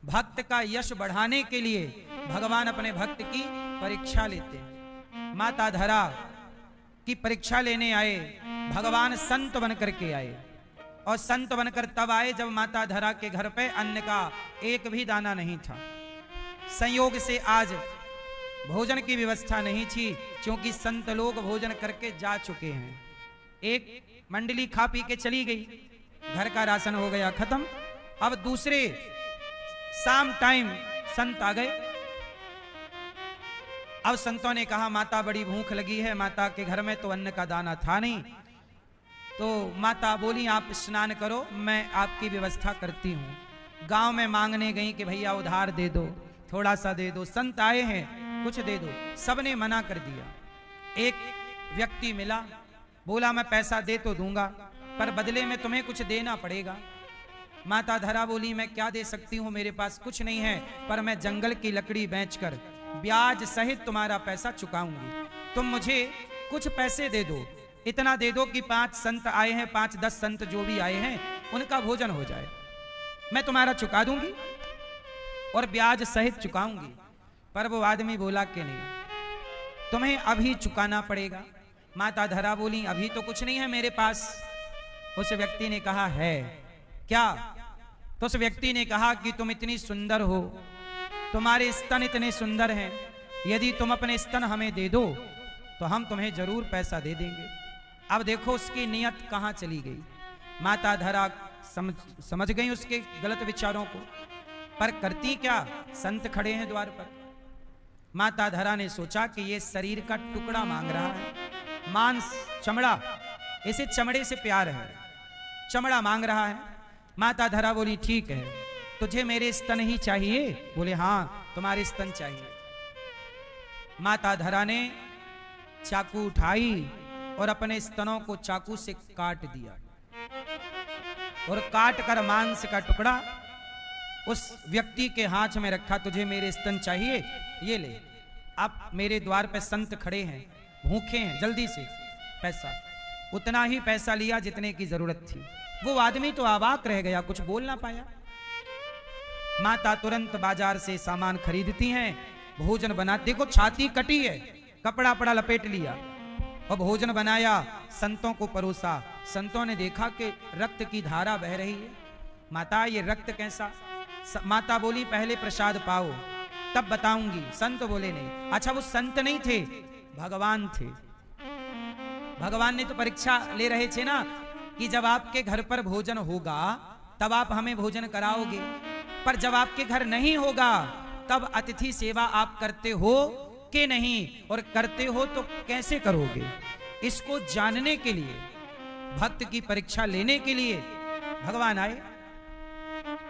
भक्त का यश बढ़ाने के लिए भगवान अपने भक्त की परीक्षा लेते हैं। माता धरा की परीक्षा लेने आए भगवान, संत बन करके आए। और संत बनकर तब आए जब माता धरा के घर पे अन्न का एक भी दाना नहीं था। संयोग से आज भोजन की व्यवस्था नहीं थी, क्योंकि संत लोग भोजन करके जा चुके हैं। एक मंडली खा पी के चली गई, घर का राशन हो गया खत्म। अब दूसरे शाम टाइम संत आ गए। अब संतों ने कहा माता बड़ी भूख लगी है, माता के घर में तो अन्न का दाना था नहीं। तो माता बोली आप स्नान करो, मैं आपकी व्यवस्था करती हूँ। गांव में मांगने गई कि भैया उधार दे दो, थोड़ा सा दे दो, संत आए हैं कुछ दे दो। सबने मना कर दिया। एक व्यक्ति मिला, बोला मैं पैसा दे तो दूंगा, पर बदले में तुम्हें कुछ देना पड़ेगा। माता धरा बोली मैं क्या दे सकती हूँ, मेरे पास कुछ नहीं है, पर मैं जंगल की लकड़ी बेचकर ब्याज सहित तुम्हारा पैसा चुकाऊंगी। तुम मुझे कुछ पैसे दे दो, इतना दे दो कि 5 संत आए हैं, 5-10 संत जो भी आए हैं उनका भोजन हो जाए, मैं तुम्हारा चुका दूंगी और ब्याज सहित चुकाऊंगी। पर वो आदमी बोला कि नहीं, तुम्हें अभी चुकाना पड़ेगा। माता धरा बोली अभी तो कुछ नहीं है मेरे पास। उस व्यक्ति ने कहा है क्या? तो उस व्यक्ति ने कहा कि तुम इतनी सुंदर हो, तुम्हारे स्तन इतने सुंदर हैं, यदि तुम अपने स्तन हमें दे दो तो हम तुम्हें जरूर पैसा दे देंगे। अब देखो उसकी नियत कहां चली गई। माता धरा समझ गई उसके गलत विचारों को, पर करती क्या? संत खड़े हैं द्वार पर। माता धरा ने सोचा कि ये शरीर का टुकड़ा मांग रहा है, मांस, चमड़ा, इसे चमड़े से प्यार है, चमड़ा मांग रहा है। माता धरा बोली ठीक है, तुझे मेरे स्तन ही चाहिए? बोले हाँ तुम्हारे स्तन चाहिए। माता धरा ने चाकू उठाई और अपने स्तनों को चाकू से काट दिया, और काट कर मांस का टुकड़ा उस व्यक्ति के हाथ में रखा। तुझे मेरे स्तन चाहिए, ये ले। अब मेरे द्वार पे संत खड़े हैं, भूखे हैं, जल्दी से पैसा। उतना ही पैसा लिया जितने की जरूरत थी। वो आदमी तो अवाक रह गया, कुछ बोल ना पाया। माता तुरंत बाजार से सामान खरीदती हैं, भोजन बना, देखो छाती कटी है, कपड़ा पड़ा लपेट लिया और भोजन बनाया, संतों को परोसा। संतों ने देखा कि रक्त की धारा बह रही है। माता ये रक्त कैसा? माता बोली पहले प्रसाद पाओ तब बताऊंगी। संत बोले नहीं। अच्छा वो संत नहीं थे, भगवान थे। भगवान ने तो परीक्षा ले रहे थे ना कि जब आपके घर पर भोजन होगा तब आप हमें भोजन कराओगे, पर जब आपके घर नहीं होगा तब अतिथि सेवा आप करते हो कि नहीं, और करते हो तो कैसे करोगे, इसको जानने के लिए, भक्त की परीक्षा लेने के लिए भगवान आए।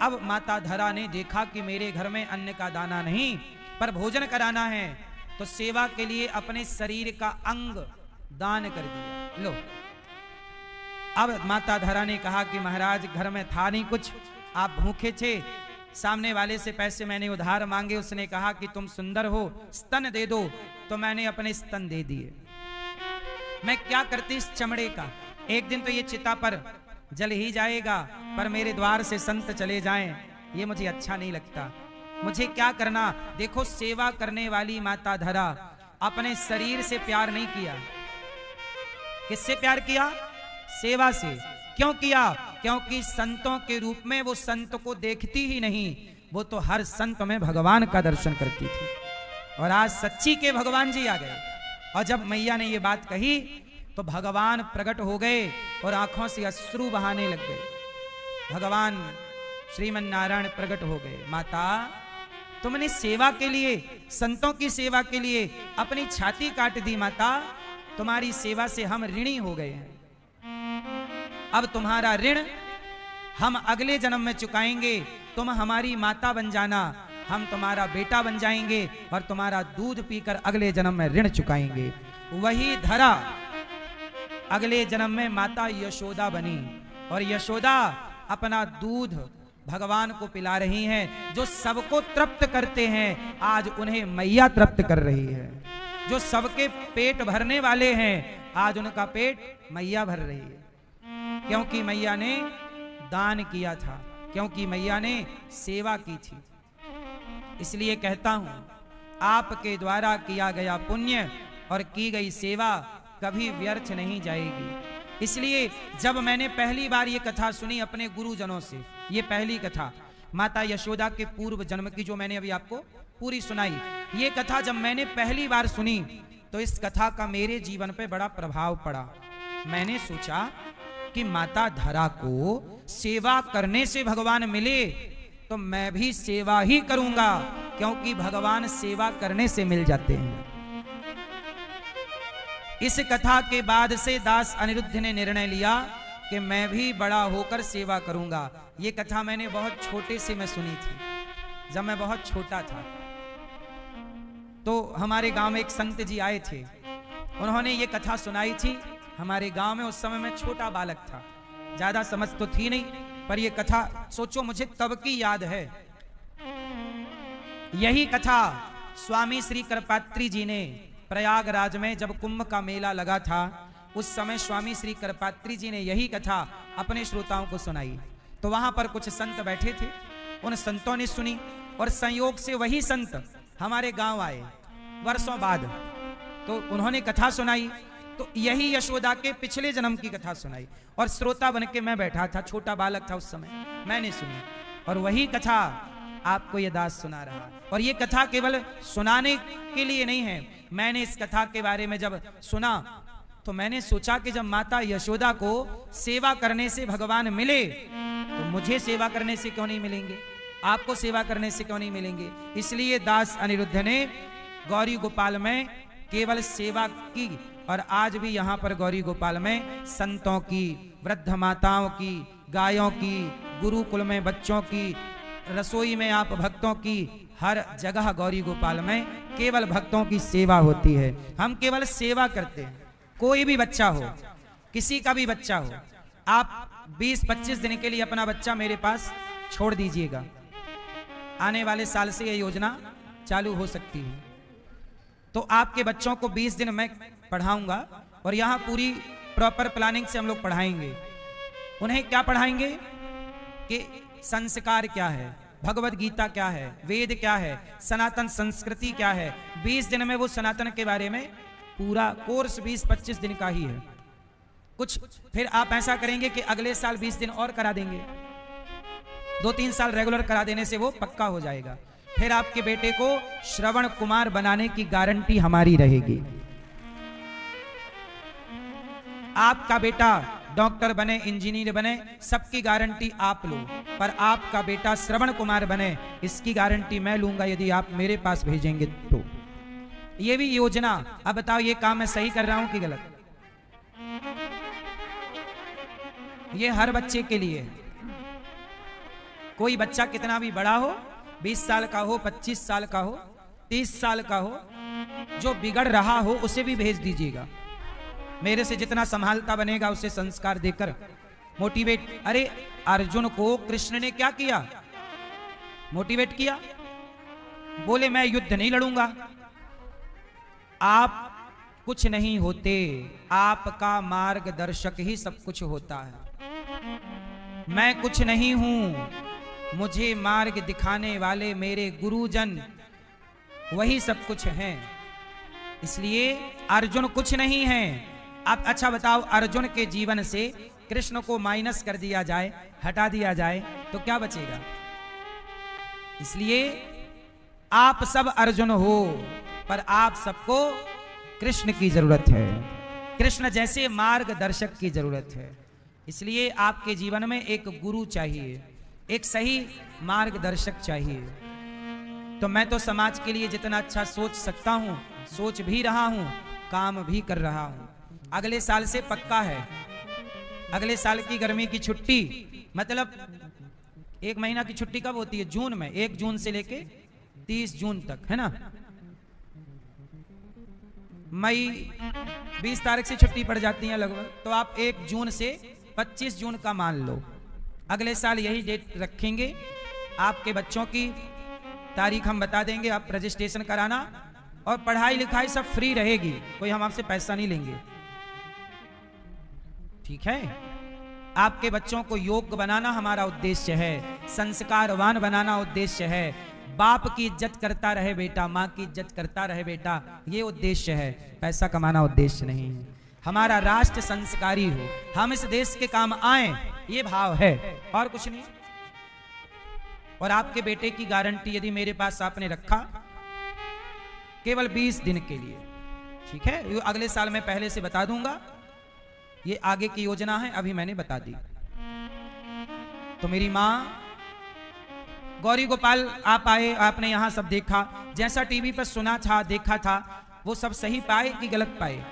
अब माता धरा ने देखा कि मेरे घर में अन्न का दाना नहीं पर भोजन कराना है, तो सेवा के लिए अपने शरीर का अंग दान कर दिया। लो, अब माता धरा ने कहा कि महाराज घर में था नहीं कुछ, आप भूखे थे, सामने वाले से पैसे मैंने उधार मांगे, उसने कहा कि तुम सुंदर हो, स्तन दे दो, तो मैंने अपने स्तन दे दिए। मैं क्या करती इस चमड़े का? एक दिन तो ये चिता पर जल ही जाएगा, पर मेरे द्वार से संत चले जाएं, ये मुझे अच्छा नहीं लगता। मुझे क्या करना? देखो सेवा करने वाली माता धरा अपने शरीर से प्यार नहीं किया। किससे प्यार किया? सेवा से। क्यों किया? क्योंकि संतों के रूप में वो संत को देखती ही नहीं, वो तो हर संत में भगवान का दर्शन करती थी। और आज सच्ची के भगवान जी आ गए, और जब मैया ने ये बात कही तो भगवान प्रकट हो गए और आंखों से अश्रु बहाने लग गए। भगवान श्रीमन नारायण प्रकट हो गए। माता तुमने सेवा के लिए, संतों की सेवा के लिए अपनी छाती काट दी। माता तुम्हारी सेवा से हम ऋणी हो गए हैं। अब तुम्हारा ऋण हम अगले जन्म में चुकाएंगे। तुम हमारी माता बन जाना, हम तुम्हारा बेटा बन जाएंगे और तुम्हारा दूध पीकर अगले जन्म में ऋण चुकाएंगे। वही धरा अगले जन्म में माता यशोदा बनी और यशोदा अपना दूध भगवान को पिला रही हैं। जो सबको तृप्त करते हैं आज उन्हें मैया तृप्त कर रही है। जो सबके पेट भरने वाले हैं आज उनका पेट मैया भर रही है, क्योंकि मैया ने दान किया था, क्योंकि मैया ने सेवा की थी। इसलिए कहता हूं, आपके द्वारा किया गया पुण्य और की गई सेवा कभी व्यर्थ नहीं जाएगी। इसलिए जब मैंने पहली बार ये कथा सुनी अपने गुरुजनों से, ये पहली कथा माता यशोदा के पूर्व जन्म की जो मैंने अभी आपको पूरी सुनाई, ये कथा जब मैंने पहली बार सुनी तो इस कथा का मेरे जीवन पे बड़ा प्रभाव पड़ा। मैंने सोचा कि माता धरा को सेवा करने से भगवान मिले तो मैं भी सेवा ही करूंगा, क्योंकि भगवान सेवा करने से मिल जाते हैं। इस कथा के बाद से दास अनिरुद्ध ने निर्णय लिया कि मैं भी बड़ा होकर सेवा करूंगा। ये कथा मैंने बहुत छोटे से मैं सुनी थी, जब मैं बहुत छोटा था। तो हमारे गांव में एक संत जी आए थे, उन्होंने ये कथा सुनाई थी हमारे गांव में। उस समय मैं छोटा बालक था, ज्यादा समझ तो थी नहीं, पर ये कथा सोचो मुझे तब की याद है। यही कथा स्वामी श्री करपात्री जी ने प्रयागराज में जब कुंभ का मेला लगा था, उस समय स्वामी श्री करपात्री जी ने यही कथा अपने श्रोताओं को सुनाई। तो वहां पर कुछ संत बैठे थे, उन संतों ने सुनी और संयोग से वही संत हमारे गांव आए वर्षों बाद। तो उन्होंने कथा सुनाई, तो यही यशोदा के पिछले जन्म की कथा सुनाई और श्रोता बन के मैं बैठा था, छोटा बालक था उस समय, मैंने सुनी और वही कथा आपको ये दास सुना रहा। और ये कथा केवल सुनाने के लिए नहीं है। मैंने इस कथा के बारे में जब सुना तो मैंने सोचा कि जब माता यशोदा को सेवा करने से भगवान मिले तो मुझे सेवा करने से क्यों नहीं मिलेंगे, आपको सेवा करने से क्यों नहीं मिलेंगे। इसलिए दास अनिरुद्ध ने गौरी गोपाल में केवल सेवा की और आज भी यहाँ पर गौरी गोपाल में संतों की, वृद्ध माताओं की, गायों की, गुरुकुल में बच्चों की, रसोई में आप भक्तों की, हर जगह गौरी गोपाल में केवल भक्तों की सेवा होती है। हम केवल सेवा करते हैं। कोई भी बच्चा हो, किसी का भी बच्चा हो, आप 20-25 दिन के लिए अपना बच्चा मेरे पास छोड़ दीजिएगा। आने वाले साल से यह योजना चालू हो सकती है। तो आपके बच्चों को 20 दिन मैं पढ़ाऊंगा और यहाँ पूरी प्रॉपर प्लानिंग से हम लोग पढ़ाएंगे। उन्हें क्या पढ़ाएंगे कि संस्कार क्या है, भगवत गीता क्या है, वेद क्या है, सनातन संस्कृति क्या है। 20 दिन में वो सनातन के बारे में पूरा कोर्स 20-25 दिन का ही है। कुछ फिर आप ऐसा करेंगे कि अगले साल 20 दिन और करा देंगे, 2-3 साल रेगुलर करा देने से वो पक्का हो जाएगा। फिर आपके बेटे को श्रवण कुमार बनाने की गारंटी हमारी रहेगी। आपका बेटा डॉक्टर बने, इंजीनियर बने, सबकी गारंटी आप लो, पर आपका बेटा श्रवण कुमार बने इसकी गारंटी मैं लूंगा यदि आप मेरे पास भेजेंगे तो। ये भी योजना, अब बताओ ये काम मैं सही कर रहा हूं कि गलत? ये हर बच्चे के लिए, कोई बच्चा कितना भी बड़ा हो, 20 साल का हो, 25 साल का हो, 30 साल का हो, जो बिगड़ रहा हो उसे भी भेज दीजिएगा। मेरे से जितना संभालता बनेगा उसे संस्कार देकर मोटिवेट। अरे अर्जुन को कृष्ण ने क्या किया? मोटिवेट किया, बोले मैं युद्ध नहीं लड़ूंगा। आप कुछ नहीं होते, आपका मार्गदर्शक ही सब कुछ होता है। मैं कुछ नहीं हूं, मुझे मार्ग दिखाने वाले मेरे गुरुजन वही सब कुछ हैं। इसलिए अर्जुन कुछ नहीं है। अब अच्छा बताओ, अर्जुन के जीवन से कृष्ण को माइनस कर दिया जाए, हटा दिया जाए तो क्या बचेगा? इसलिए आप सब अर्जुन हो, पर आप सबको कृष्ण की जरूरत है, कृष्ण जैसे मार्गदर्शक की जरूरत है। इसलिए आपके जीवन में एक गुरु चाहिए, एक सही मार्गदर्शक चाहिए। तो मैं तो समाज के लिए जितना अच्छा सोच सकता हूं सोच भी रहा हूं, काम भी कर रहा हूं। अगले साल से पक्का है। अगले साल की गर्मी की छुट्टी, मतलब 1 महीना की छुट्टी कब होती है? जून में, 1 जून से लेके 30 जून तक, है ना। मई 20 तारीख से छुट्टी पड़ जाती है लगभग, तो आप 1 जून से 25 जून का मान लो। अगले साल यही डेट रखेंगे। आपके बच्चों की तारीख हम बता देंगे, आप रजिस्ट्रेशन कराना, और पढ़ाई लिखाई सब फ्री रहेगी, कोई हम आपसे पैसा नहीं लेंगे, ठीक है। आपके बच्चों को योग्य बनाना हमारा उद्देश्य है, संस्कारवान बनाना उद्देश्य है। बाप की इज्जत करता रहे बेटा, माँ की इज्जत करता रहे बेटा, ये उद्देश्य है, पैसा कमाना उद्देश्य नहीं है। हमारा राष्ट्र संस्कारी हो, हम इस देश के काम आए, ये भाव है, और कुछ नहीं। और आपके बेटे की गारंटी यदि मेरे पास आपने रखा केवल 20 दिन के लिए, ठीक है। ये अगले साल मैं पहले से बता दूंगा, ये आगे की योजना है, अभी मैंने बता दी। तो मेरी माँ गौरी गोपाल आप आए, आपने यहां सब देखा, जैसा टीवी पर सुना था, देखा था, वो सब सही पाए कि गलत पाए?